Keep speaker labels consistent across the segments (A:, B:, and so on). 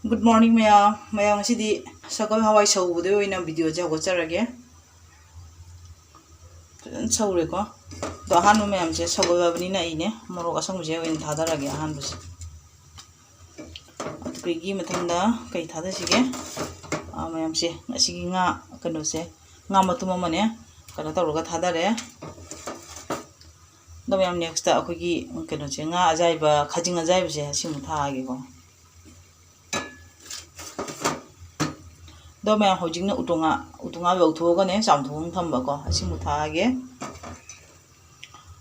A: Good morning, Maya. Maya, ngasi di sakal hawai sau bude oi na video ja go charage. Sau re ko. Do hanu me am je sakal babni na ine moro asang je oi thada rage han bus. Pegi mathanda kai thada sige. Mayam se asigi nga kanu se nga matuma mane kana tawra thada re. Do mayam next ta akogi kanu se nga ajai ba khajing ajai se simu tha age ko. Do mayam hojing na utunga bau thoga ne sam thong thamba ko simu tha age.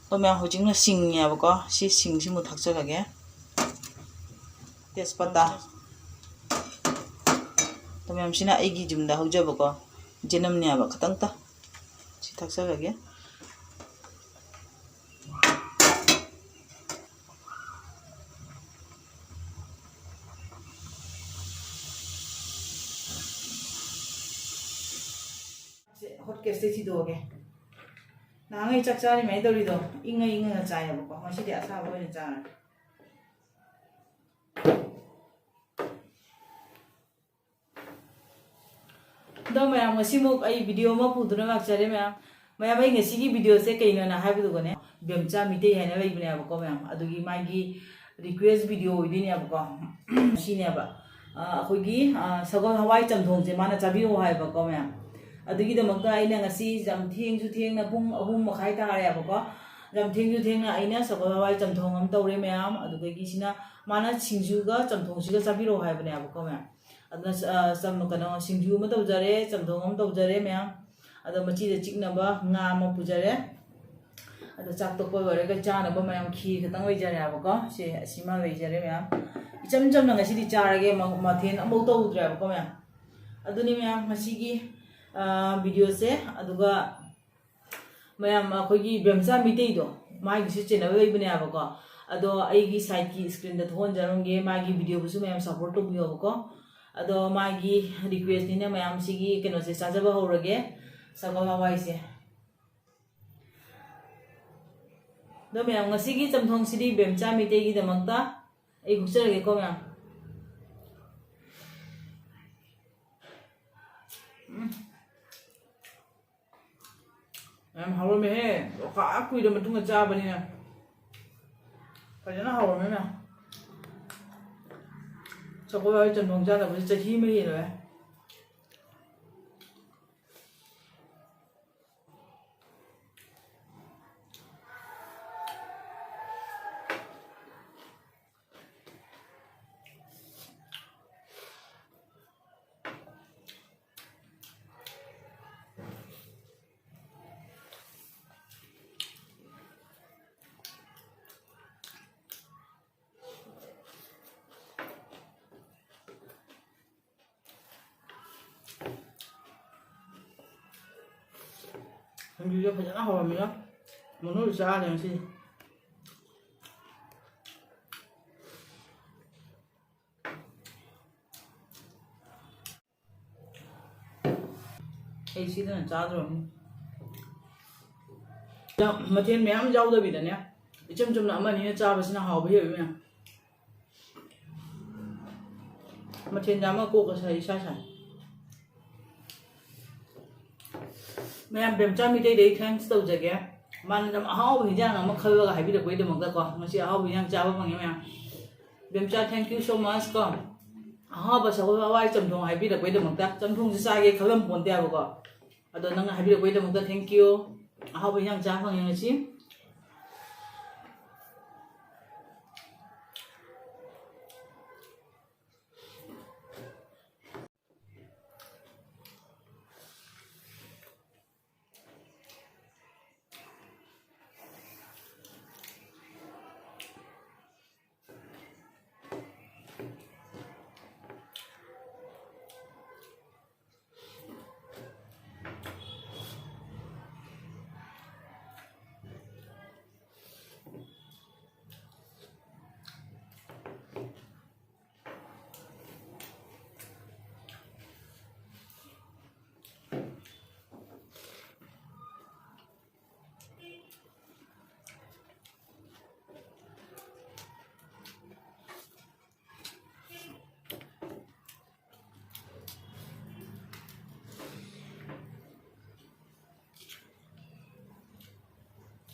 A: Do mayam hojing na sing ya ba ko si sing simu thakcha lage. Tespata. Do mayam sina aigi jumda hoja ba ko jenam ne ba khatang ta si thakcha lage. Hot case si do ge. Na ngai chak cha ni mai do ri do inga cha ya ba ko ma si dia sa ba ni cha. Do mayam ngasi mo ai video ma pu duna ngak chare mayam ai ngasi gi video se kaino na ha bi do ne bemcha mite ha na lai bne ba ko mayam adugi magi request video idi ne ba ko si ne ba khoi gi sagol hawai chamthong je mana chabi ho hai ba ko mayam adugi de makta ai na ngasi jam thing su thing na pung ahum makhai ta ya ba ko jam thing su thing na ai na sagol hawai chamthong am tawre mayam adugi gi sina mana singju ga chamthong si ga chabi ro hai bne ba ko mayam adna sam kano singju ma taw jare chamthong am taw jare mayam ada machi de chikna ba nga ma pujare ada chak to ko ware ga chana ba mayam khi khatang wai jare ba ko se asima wai jare mayam icham cham na ngasi di charage ma then amau to udra ba ko mayam aduni mayam masi gi video se aduga mayam khoi gi bemsa mitei do mai gi se na wai bne ba ko ado ai gi side ki screen da thon jarum ge ma gi video bu su mayam support to biyo ba ko ado magi request ni na mayam sigi keno se sajaba horage sagol hawai se do mayam ngasigi chamthong sidi bemcha mite gi damakta ai gusarage ko mayam hawo me he ka akui da matunga cha bani na pajana hawo me na sagol hawai chamthong cha da bu chahi me ye lo video pajana hawo me na monu cha le si ai si da cha do ya mathen me am jaw da bi da ne icham chum na ma ni cha ba sina hawo be me mathen da ma ko ka sai sa mayam bemcha mi dei thanks to jage man jam ahau hi jang ma khal ga habi da koi de mak da ko ngasi ahau hi jang cha ba mangi mayam bemcha thank you so much ko ahau ba sa ko wai chamthong habi da koi de mak da chamthong ji sa ge khalam pon te ba ko ado nang habi da koi de mak da thank you ahau hi jang cha mangi ngasi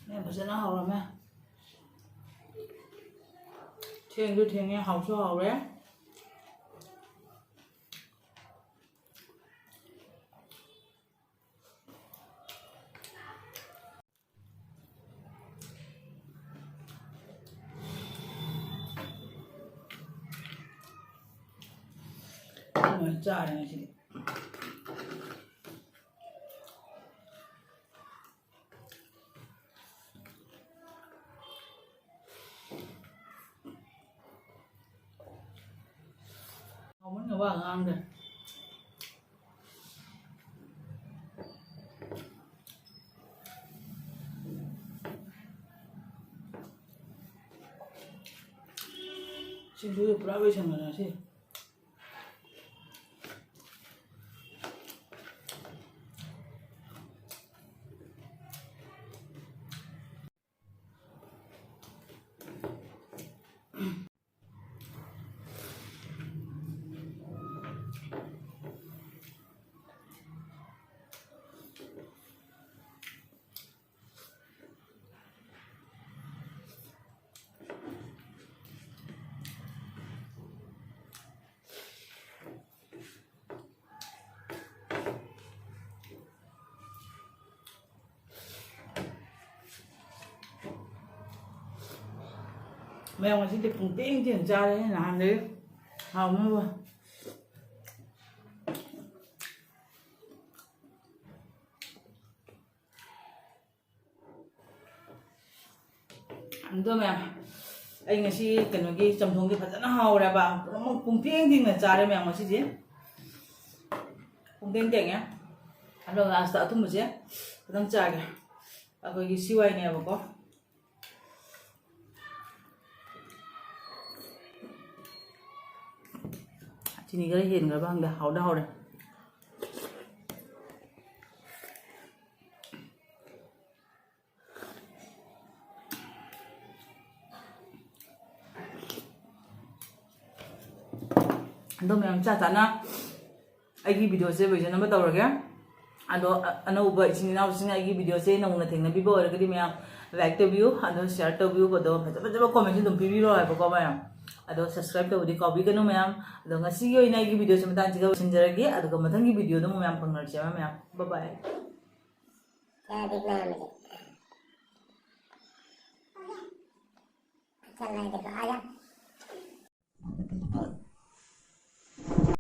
A: ꯃꯌꯥꯝ ꯐꯖꯅ ꯍꯧꯔꯝꯃꯦ ꯊꯦꯡꯁꯨ ꯊꯦꯡꯉꯦ ꯍꯥꯎꯁꯨ ꯍꯥꯎꯔꯦ ꯆꯥꯔꯦ ꯉꯁꯤꯗꯤ ꯍꯥꯎꯃꯟꯒ ꯋꯥ ꯉꯥꯡꯗ꯭ꯔꯦ ꯁꯤꯡꯖꯨꯗꯣ ꯄꯨꯔꯥ ꯂꯣꯏꯁꯟꯒꯅꯤ ꯁꯤ mèo mà xin được cùng tiếng thì ra đấy làm đấy hồng luôn ăn cơm mèo anh ngày xí cái nó cái trầm thùng cái phải rất là hào đấy bà nó cùng tiếng thì người ra đây mèo mà xí gì cùng tiếng tiếng nhá ăn rồi là sợ thùng một chứ đang chạy kìa à cái siêu anh này mà cóทีนี้ก็ได้เห็นกันบ้างเดี๋ยวเขาเดาเลยอันตัวแม่จ้าจ้านะไอ้กี่วิดีโอเซฟไว้ฉันนั่งมาต่อเลยอันตัวอันนั้นอุปชินีน่าสิ่งไอ้กี่วิดีโอเซฟน้องนั่งทิ้งนะพี่บอกเลยก็ที่แม่ไลค์ตัววิวอันตัวแชร์ตัววิวก็ตัวจะคอมเมนต์ตรงพี่วิวเลยบอกว่าแม่अदो subscribe तौदी copy कनो ma'am अदो ngasi gi oina gi video sem tan jiga sinjaragi अदो mathang gi video do ma'am पंगनर chama ma'am bye bye
B: क्या देखना है मुझे चल रहा है देखो आजा